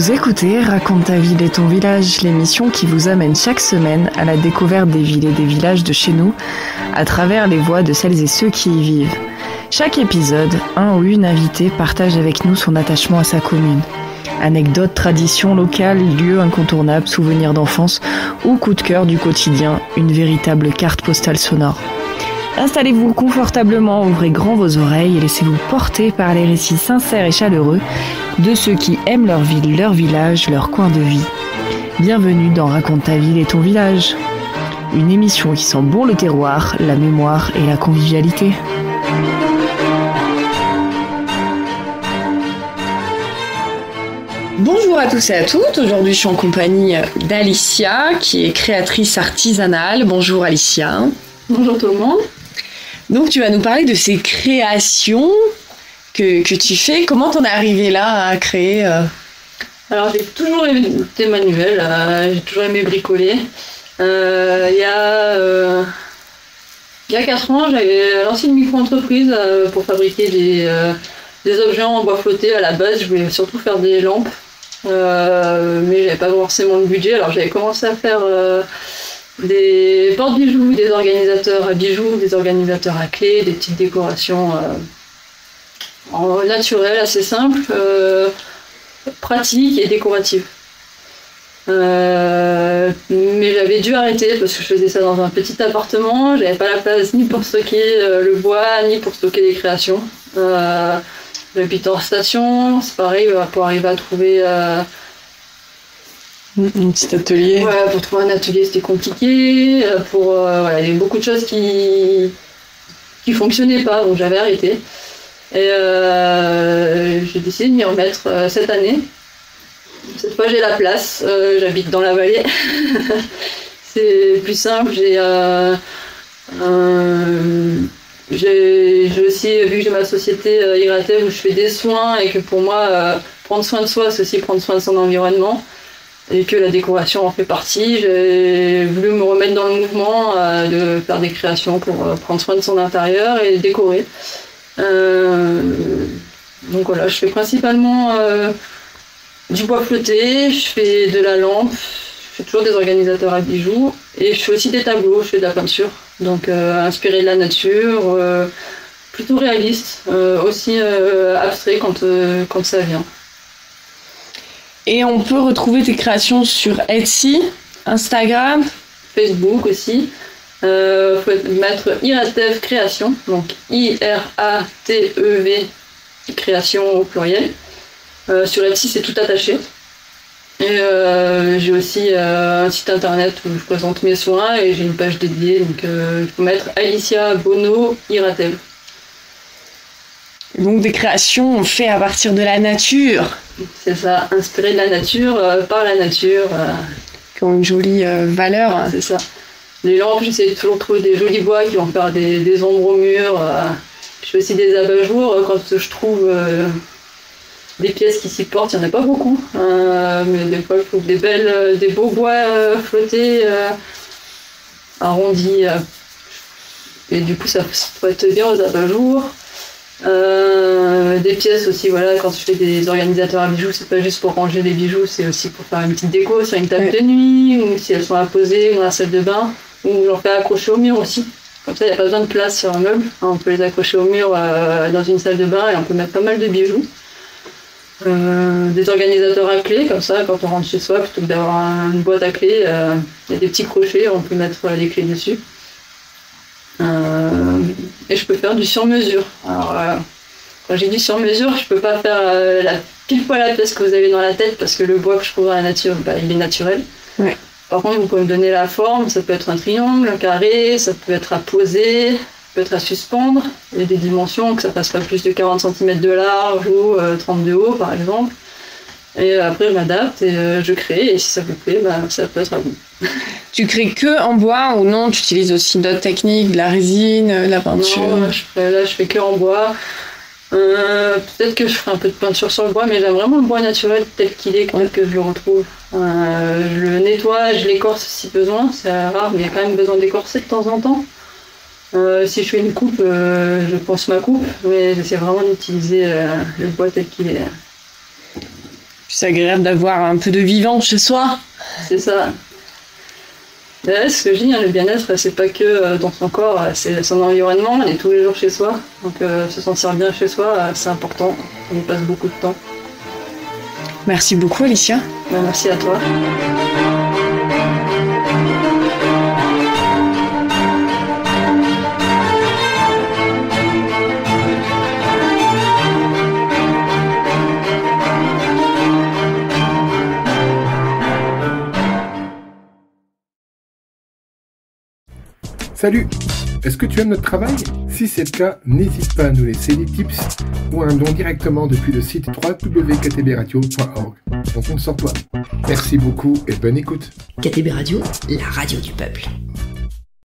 Vous écoutez Raconte ta ville et ton village, l'émission qui vous amène chaque semaine à la découverte des villes et des villages de chez nous, à travers les voix de celles et ceux qui y vivent. Chaque épisode, un ou une invitée partage avec nous son attachement à sa commune. Anecdotes, traditions locales, lieux incontournables, souvenirs d'enfance ou coups de cœur du quotidien, une véritable carte postale sonore. Installez-vous confortablement, ouvrez grand vos oreilles et laissez-vous porter par les récits sincères et chaleureux de ceux qui aiment leur ville, leur village, leur coin de vie. Bienvenue dans Raconte ta ville et ton village. Une émission qui sent bon le terroir, la mémoire et la convivialité. Bonjour à tous et à toutes, aujourd'hui je suis en compagnie d'Alicia qui est créatrice artisanale. Bonjour Alicia. Bonjour tout le monde. Donc tu vas nous parler de ces créations que tu fais. Comment t'en es arrivée là à créer Alors j'ai toujours été manuelle, j'ai toujours aimé bricoler. Il y a 4 ans, j'avais lancé une micro-entreprise pour fabriquer des objets en bois flotté. À la base, je voulais surtout faire des lampes, mais j'avais pas forcément de budget. Alors j'avais commencé à faire des porte-bijoux, des organisateurs à bijoux, des organisateurs à clés, des petites décorations en naturel, assez simples, pratiques et décoratives. Mais j'avais dû arrêter parce que je faisais ça dans un petit appartement, j'avais pas la place ni pour stocker le bois, ni pour stocker les créations. J'habite en station, c'est pareil, pour arriver à trouver un petit atelier. Ouais, pour trouver un atelier c'était compliqué, voilà, il y avait beaucoup de choses qui fonctionnaient pas, donc j'avais arrêté. Et j'ai décidé de m'y remettre cette année. Cette fois j'ai la place, j'habite dans la vallée. C'est plus simple, j'ai aussi, vu que j'ai ma société Iratev où je fais des soins et que pour moi, prendre soin de soi, c'est aussi prendre soin de son environnement et que la décoration en fait partie. J'ai voulu me remettre dans le mouvement de faire des créations pour prendre soin de son intérieur et décorer. Donc voilà, je fais principalement du bois flotté, je fais de la lampe, je fais toujours des organisateurs à bijoux et je fais aussi des tableaux, je fais de la peinture. Donc inspiré de la nature, plutôt réaliste, aussi abstrait quand ça vient. Et on peut retrouver tes créations sur Etsy, Instagram, Facebook aussi. Faut mettre Iratev Création, donc I-R-A-T-E-V Création au pluriel. Sur Etsy c'est tout attaché. Et j'ai aussi un site internet où je présente mes soins et j'ai une page dédiée, donc il faut mettre Alicia Bono Iratev. Donc des créations faites à partir de la nature. C'est ça, inspiré de la nature, par la nature. Qui ont une jolie valeur. C'est ça. Les lampes, j'essaie de toujours trouver des jolis bois qui vont faire des ombres au mur. Je fais aussi des abat-jours quand je trouve des pièces qui s'y portent. Il n'y en a pas beaucoup, mais des fois je trouve des beaux bois flottés, arrondis. Et du coup, ça peut être bien aux abat-jours. Des pièces aussi, voilà, quand je fais des organisateurs à bijoux, c'est pas juste pour ranger des bijoux, c'est aussi pour faire une petite déco sur une table de nuit, ou si elles sont à poser dans la salle de bain, ou j'en fais accrocher au mur aussi. Comme ça, il n'y a pas besoin de place sur un meuble. On peut les accrocher au mur dans une salle de bain et on peut mettre pas mal de bijoux. Des organisateurs à clés, comme ça, quand on rentre chez soi, plutôt que d'avoir une boîte à clés, il y a des petits crochets, on peut mettre les clés dessus. Et je peux faire du sur-mesure. Alors, quand j'ai dit sur-mesure, je peux pas faire pile poil la pièce que vous avez dans la tête parce que le bois que je trouve dans la nature, il est naturel. Ouais. Par contre, vous pouvez me donner la forme, ça peut être un triangle, un carré, ça peut être à poser, ça peut être à suspendre. Il y a des dimensions, que ça fasse pas plus de 40 cm de large ou 30 de haut, par exemple. Et après, je m'adapte et je crée, et si ça vous plaît, ça peut être à vous. Tu crées que en bois ou non? Tu utilises aussi d'autres techniques, de la résine, de la peinture? Non, je fais que en bois. Peut-être que je ferai un peu de peinture sur le bois, mais j'aime vraiment le bois naturel tel qu'il est, tel que je le retrouve. Je le nettoie, je l'écorce si besoin, c'est rare, mais il y a quand même besoin d'écorcer de temps en temps. Si je fais une coupe, je pense ma coupe, mais j'essaie vraiment d'utiliser le bois tel qu'il est. C'est agréable d'avoir un peu de vivant chez soi. C'est ça. C'est ce que je dis, le bien-être, c'est pas que dans son corps, c'est son environnement, on est tous les jours chez soi. Donc se sentir bien chez soi, c'est important. On y passe beaucoup de temps. Merci beaucoup, Alicia. Merci à toi. Salut! Est-ce que tu aimes notre travail? Si c'est le cas, n'hésite pas à nous laisser des tips ou un don directement depuis le site www.ktbradio.org. On compte sur toi. Merci beaucoup et bonne écoute. KTB Radio, la radio du peuple.